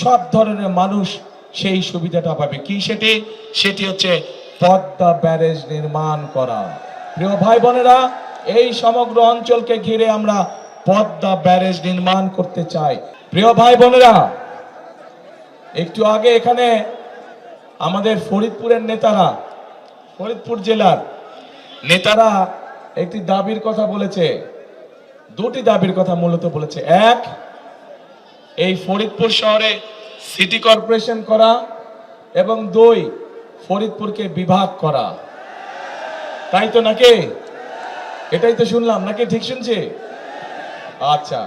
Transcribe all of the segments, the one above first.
সব ধরনের মানুষ সেই সুবিধাটা পাবে। কি সেটি? সেটি হচ্ছে পদ্মা ব্যারেজ নির্মাণ করা। প্রিয় ভাই বোনেরা, এই সমগ্র অঞ্চলকে ঘিরে আমরা পদ্মা ব্যারেজ নির্মাণ করতে চাই। প্রিয় ভাই বোনেরা, একটু আগে এখানে আমাদের ফরিদপুরের নেতারা, ফরিদপুর জেলার নেতারা একটি দাবির কথা বলেছে, দুটি দাবির কথা মূলত বলেছে। এক, এই ফরিদপুর শহরে সিটি কর্পোরেশন করা, এবং দুই, ফরিদপুরকে বিভাগ করা। তাই তো নাকি? এটাই তো শুনলাম নাকি? ঠিক শুনছি? আচ্ছা,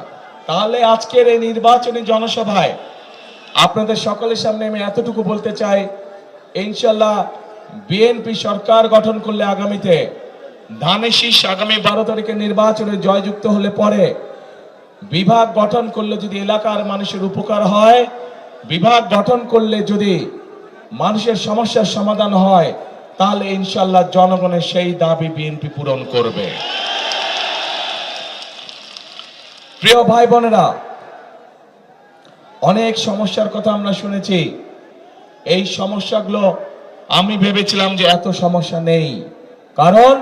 তাহলে আজকের এই নির্বাচনী জনসভায় আপনাদের সকলের সামনে আমি এতটুকু বলতে চাই, ইনশাল্লাহ বিএনপি সরকার গঠন করলে আগামীতে ধানের শীষ আগামী 12 তারিখে নির্বাচনে জয়যুক্ত হলে পরে বিভাগ গঠন করলে যদি এলাকার মানুষের উপকার হয়, বিভাগ গঠন করলে যদি মানুষের সমস্যার সমাধান হয়, তাহলে ইনশাল্লাহ জনগণের সেই দাবি বিএনপি পূরণ করবে। প্রিয় ভাই বোনেরা, অনেক সমস্যার কথা আমরা শুনেছি। এই সমস্যাগুলো আমি ভেবেছিলাম যে এত সমস্যা নেই, কারণ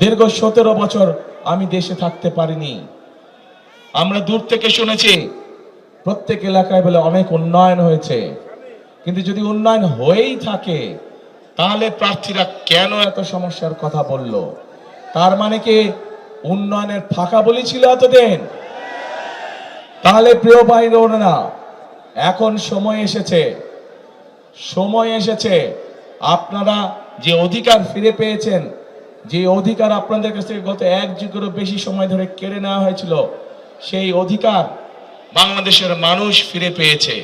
দীর্ঘ 17 বছর আমি দেশে থাকতে পারিনি। আমরা দূর থেকে শুনেছি প্রত্যেক এলাকায় বলে অনেক উন্নয়ন হয়েছে, কিন্তু যদি উন্নয়ন হয়েই থাকে তাহলে প্রার্থীরা কেন এত সমস্যার কথা বলল? তার মানে কি উন্নয়নের ফাঁকা বলি ছিল এতদিন? তাহলে প্রিয় ভাই বোনেরা, এখন সময় এসেছে আপনারা যে অধিকার ফিরে পেয়েছেন, যে অধিকার আপনাদের কাছ থেকে গত 1 যুগেরও বেশি সময় ধরে কেড়ে নেওয়া হয়েছিল, সেই অধিকার বাংলাদেশের মানুষ ফিরে পেয়েছে।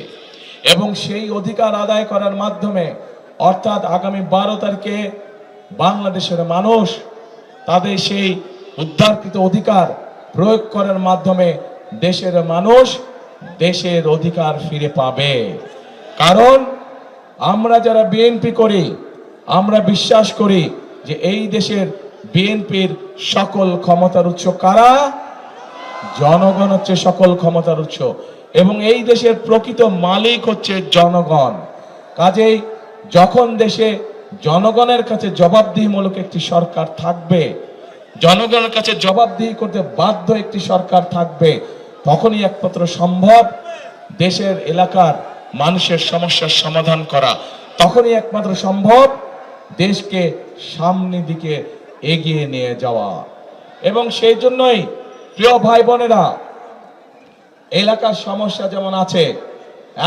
এবং সেই অধিকার আদায় করার মাধ্যমে, অর্থাৎ আগামী 12 তারিখে বাংলাদেশের মানুষ তাদের সেই উদ্ধারকৃত অধিকার প্রয়োগ করার মাধ্যমে দেশের মানুষ দেশের অধিকার ফিরে পাবে। কারণ আমরা যারা বিএনপি করি, আমরা বিশ্বাস করি যে এই দেশের বিএনপির সকল ক্ষমতার উৎস কারা? জনগণ হচ্ছে সকল ক্ষমতার উৎস, এবং এই দেশের প্রকৃত মালিক হচ্ছে জনগণ। কাজেই যখন দেশে জনগণের কাছে জবাবদিহিমূলক একটি সরকার থাকবে, জনগণের কাছে জবাবদিহি করতে বাধ্য একটি সরকার থাকবে, তখনই একমাত্র সম্ভব দেশের এলাকার মানুষের সমস্যার সমাধান করা, তখনই একমাত্র সম্ভব দেশকে সামনের দিকে এগিয়ে নিয়ে যাওয়া। এবং সেই জন্যই প্রিয় ভাই বোনেরা, এলাকার সমস্যা যেমন আছে,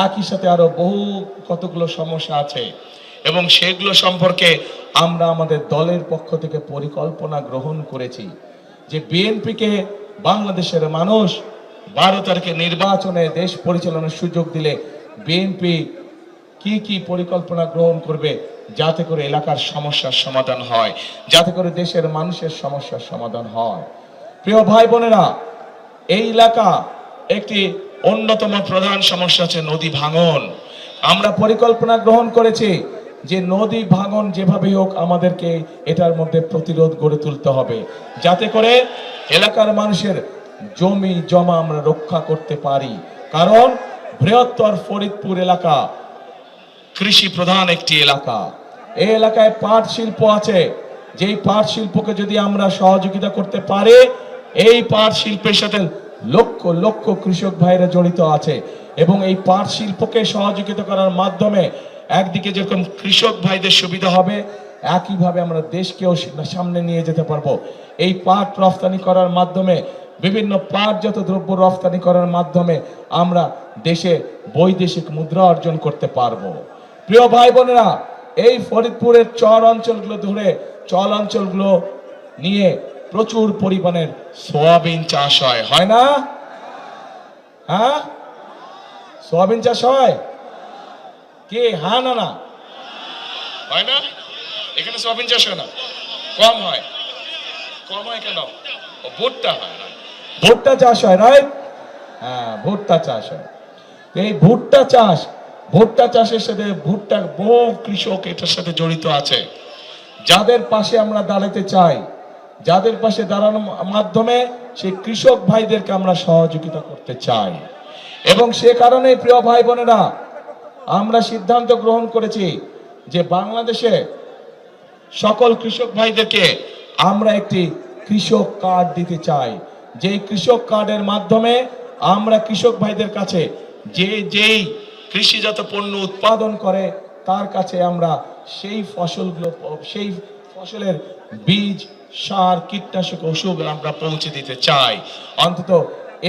একই সাথে আরো বহু কতগুলো সমস্যা আছে, এবং সেগুলো সম্পর্কে আমরা আমাদের দলের পক্ষ থেকে পরিকল্পনা গ্রহণ করেছি যে বিএনপিকে বাংলাদেশের মানুষ 12 তারিখে নির্বাচনে দেশ পরিচালনার সুযোগ দিলে বিএনপি কি কি পরিকল্পনা গ্রহণ করবে, যাতে করে এলাকার সমস্যার সমাধান হয়, যাতে করে দেশের মানুষের সমস্যার সমাধান হয়। প্রিয় ভাই বোনেরা, এই এলাকা একটি অন্যতম প্রধান সমস্যা আছে নদী ভাঙন। আমরা পরিকল্পনা গ্রহণ করেছি যে নদী ভাঙন যেভাবে হোক আমাদেরকে এটার মধ্যে প্রতিরোধ গড়ে তুলতে হবে, যাতে করে এলাকার মানুষের জমি জমা আমরা রক্ষা করতে পারি। কারণ বৃহত্তর ফরিদপুর এলাকা কৃষি প্রধান একটি এলাকা। এই এলাকায় পাট শিল্প আছে, যেই পাট শিল্পকে যদি আমরা সহযোগিতা করতে পারি, এই পাট শিল্পের সাথে লক্ষ লক্ষ কৃষক ভাইরা জড়িত আছে, এবং এই পাট শিল্পকে সহযোগিতা করার মাধ্যমে একদিকে যেরকম কৃষক ভাইদের সুবিধা হবে, একইভাবে আমরা দেশকেও সামনে নিয়ে যেতে পারবো। এই পাট রফতানি করার মাধ্যমে, বিভিন্ন পাটজাত দ্রব্য রফতানি করার মাধ্যমে আমরা দেশে বৈদেশিক মুদ্রা অর্জন করতে পারবো। প্রিয় ভাই বোনেরা, এই ফরিদপুরের চর অঞ্চলগুলো নিয়ে প্রচুর পরিমাণের সোয়াবিন চাষ হয় না? হ্যাঁ, সোয়াবিন চাষ হয় কি? হ্যাঁ না না হয় না? এখানে সোয়াবিন চাষ হয় না? কম হয় কেন? ভুট্টা হয় না? ভুট্টা চাষ হয়, রাইট? হ্যাঁ, ভুট্টা চাষ হয়। এই ভুট্টা চাষের সাথে বহু কৃষক এটার সাথে জড়িত আছে, যাদের পাশে আমরা দাঁড়াতে চাই, যাদের পাশে দাঁড়ানোর মাধ্যমে সেই কৃষক ভাইদেরকে আমরা সহযোগিতা করতে চাই। এবং সে কারণেই প্রিয় ভাই বোনেরা আমরা সিদ্ধান্ত গ্রহণ করেছি যে বাংলাদেশে সকল কৃষক ভাইদেরকে আমরা একটি কৃষক কার্ড দিতে চাই, যেই কৃষক কার্ডের মাধ্যমে আমরা কৃষক ভাইদের কাছে যেই কৃষিজাত পণ্য উৎপাদন করে তার কাছে আমরা সেই ফসলের বীজ, সার, কীটনাশক, ওষুধ আমরা পৌঁছে দিতে চাই। অন্তত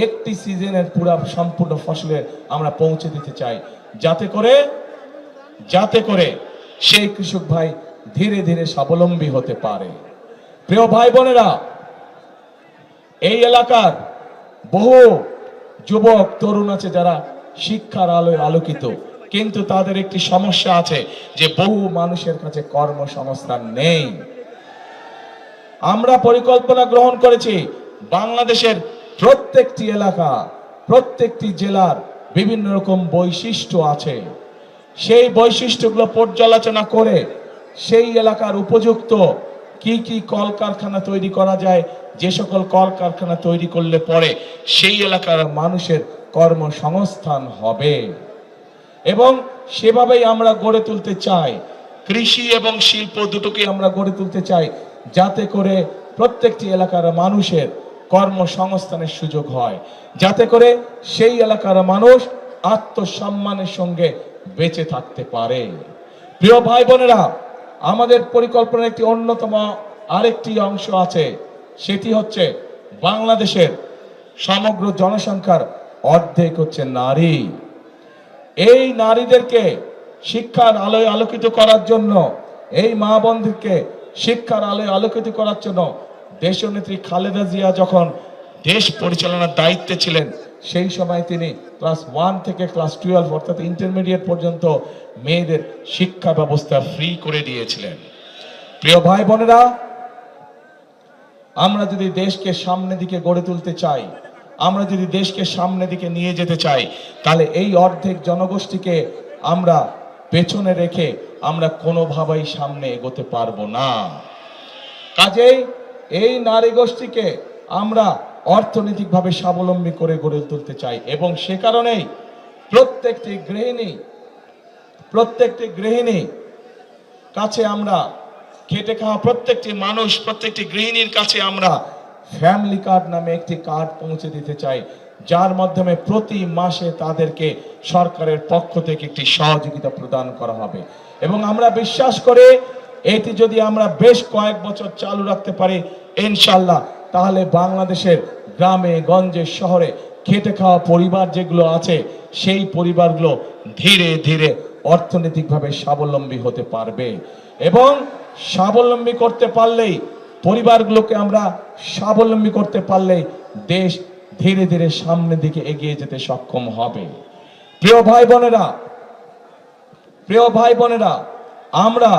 একটি সিজনের সম্পূর্ণ ফসলের আমরা পৌঁছে দিতে চাই, যাতে করে সেই কৃষক ভাই ধীরে ধীরে স্বাবলম্বী হতে পারে। প্রিয় ভাই বোনেরা, এই এলাকার বহু যুবক তরুণ আছে যারা শিক্ষার আলোয় আলোকিত, কিন্তু তাদের একটি সমস্যা আছে যে বহু মানুষের কাছে কর্মসংস্থান নেই। আমরা পরিকল্পনা গ্রহণ করেছি বাংলাদেশের প্রত্যেকটি এলাকা, প্রত্যেকটি জেলার বিভিন্ন রকম বৈশিষ্ট্য আছে, সেই বৈশিষ্ট্যগুলো পর্যালোচনা করে সেই এলাকার উপযুক্ত কি কি কলকারখানা তৈরি করা যায়, যে সকল কলকারখানা তৈরি করলে পরে সেই এলাকার মানুষের কর্মসংস্থান হবে, এবং সেভাবেই আমরা গড়ে তুলতে চাই। কৃষি এবং শিল্প দুটোকে আমরা গড়ে তুলতে চাই, যাতে করে প্রত্যেকটি এলাকার মানুষের কর্মসংস্থানের সুযোগ হয়, যাতে করে সেই এলাকার মানুষ আত্মসম্মানের সঙ্গে বেঁচে থাকতে পারে। প্রিয় ভাই বোনেরা, আমাদের পরিকল্পনার একটি অন্যতম আরেকটি অংশ আছে, সেটি হচ্ছে বাংলাদেশের সমগ্র জনসংখ্যার অর্ধেক হচ্ছে নারী। এই নারীদেরকে শিক্ষার আলোয় আলোকিত করার জন্য, এই মা বোনদেরকে শিক্ষার আলোয় আলোকিত করার জন্য দেশনেত্রী খালেদা জিয়া যখন দেশ পরিচালনার দায়িত্বে ছিলেন, সেই সময় তিনি ক্লাস 1 থেকে ক্লাস 12 অর্থাৎ ইন্টারমিডিয়েট পর্যন্ত মেয়েদের শিক্ষা ব্যবস্থা ফ্রি করে দিয়েছিলেন। প্রিয় ভাই বোনেরা, আমরা যদি দেশকে সামনের দিকে গড়ে তুলতে চাই, আমরা যদি দেশকে সামনের দিকে নিয়ে যেতে চাই, তাহলে এই অর্ধেক জনগোষ্ঠীকে আমরা পেছনে রেখে আমরা কোনোভাবেই সামনে এগোতে পারবো না। কাজেই এই নারী গোষ্ঠীকে আমরা অর্থনৈতিকভাবে স্বাবলম্বী করে গড়ে তুলতে চাই, এবং সে কারণেই প্রত্যেকটি গৃহিণী কাছে আমরা, খেটে খাওয়া প্রত্যেকটি মানুষ, প্রত্যেকটি গৃহিণীর কাছে আমরা ফ্যামিলি কার্ড নামে একটি কার্ড পৌঁছে দিতে চাই, যার মাধ্যমে প্রতি মাসে তাদেরকে সরকারের পক্ষ থেকে একটি সহযোগিতা প্রদান করা হবে। এবং আমরা বিশ্বাস করি এটি যদি আমরা বেশ কয়েক বছর চালু রাখতে পারি, ইনশাআল্লাহ, তাহলে বাংলাদেশের গ্রামে গঞ্জে শহরে খেটে খাওয়া পরিবার যেগুলো আছে, সেই পরিবারগুলো ধীরে ধীরে অর্থনৈতিকভাবে স্বাবলম্বী হতে পারবে, এবং স্বাবলম্বী করতে পারলেই, পরিবারগুলোকে আমরা স্বাবলম্বী করতে পারলেই দেশ ধীরে ধীরে সামনের দিকে এগিয়ে যেতে সক্ষম হবে। প্রিয় ভাই বোনেরা, আমরা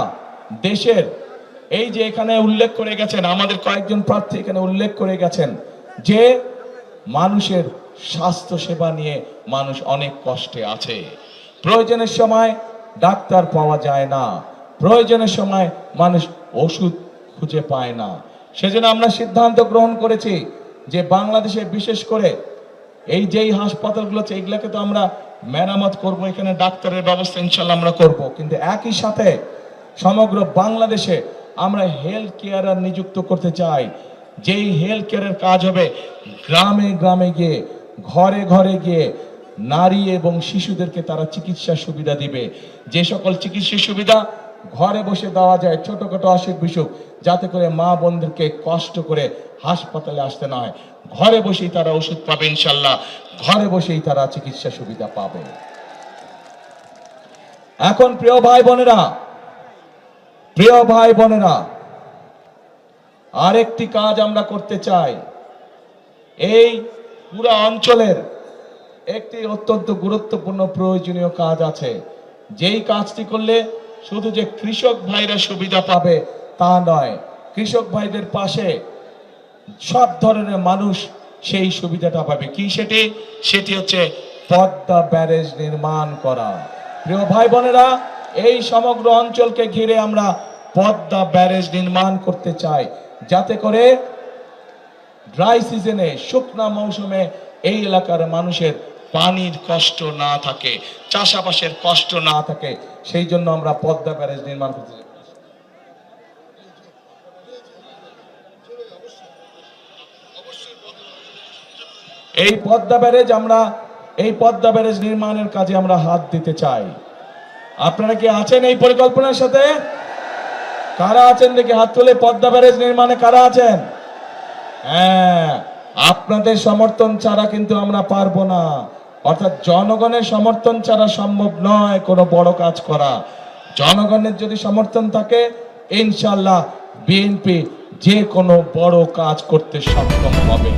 দেশের এই যে এখানে উল্লেখ করে গেছেন, আমাদের কয়েকজন প্রার্থী এখানে উল্লেখ করে গেছেন যে মানুষের স্বাস্থ্য সেবা নিয়ে মানুষ অনেক কষ্টে আছে। প্রয়োজনের সময় ডাক্তার পাওয়া যায় না, প্রয়োজনের সময় মানুষ ওষুধ খুঁজে পায় না। সেজন্য আমরা সিদ্ধান্ত গ্রহণ করেছি যে বাংলাদেশে বিশেষ করে এই যেই হাসপাতালগুলো আছে, এগুলোকে তো আমরা মেরামত করব, এখানে ডাক্তারের ব্যবস্থা ইনশাল্লাহ আমরা করব, কিন্তু একই সাথে সমগ্র বাংলাদেশে আমরা হেলথ কেয়ারার নিযুক্ত করতে চাই, যেই হেলথ কেয়ারের কাজ হবে গ্রামে গ্রামে গিয়ে, ঘরে ঘরে গিয়ে নারী এবং শিশুদেরকে তারা চিকিৎসা সুবিধা দিবে, যে সকল চিকিৎসা সুবিধা ঘরে বসে দেওয়া যায়, ছোটখাটো অসুখ বিসুখ, যাতে করে মা বোনদেরকে কষ্ট করে হাসপাতালে আসতে না হয়, ঘরে বসেই তারা ওষুধ পাবে, ইনশাল্লাহ ঘরে বসেই তারা চিকিৎসা সুবিধা পাবে। এখন প্রিয় ভাই বোনেরা, আরেকটি কাজ আমরা করতে চাই। এই পুরো অঞ্চলের একটি অত্যন্ত গুরুত্বপূর্ণ প্রয়োজনীয় কাজ আছে, যেই কাজটি করলে শুধু যে কৃষক ভাইরা সুবিধা পাবে তা নয়, কৃষক ভাইদের পাশে সব ধরনের মানুষ সেই সুবিধাটা পাবে। কি সেটি হচ্ছে পদ্মা ব্যারেজ নির্মাণ করা। প্রিয় ভাই বোনেরা, এই সমগ্র অঞ্চলকে ঘিরে আমরা পদ্মা ব্যারেজ নির্মাণ করতে চাই, যাতে করে ড্রাই সিজনে, শুকনা মৌসুমে এই এলাকার মানুষের পানির কষ্ট না থাকে, চাষাবাসের কষ্ট না থাকে, সেই জন্য আমরা পদ্মা ব্যারেজ নির্মাণ করতে চাই। এই পদ্মা ব্যারেজ নির্মাণের কাজে আমরা হাত দিতে চাই। আপনারা কি আছেন এই পরিকল্পনার সাথে? কারা আছেন দেখি হাত তুলে। পদ্মা ব্যারেজ নির্মাণে কারা আছেন? হ্যাঁ, আপনাদের সমর্থন ছাড়া কিন্তু আমরা পারবো না। অর্থাৎ জনগণের সমর্থন ছাড়া সম্ভব নয় কোনো বড় কাজ করা। জনগণের যদি সমর্থন থাকে, ইনশাআল্লাহ বিএনপি যে কোনো বড় কাজ করতে সক্ষম হবে।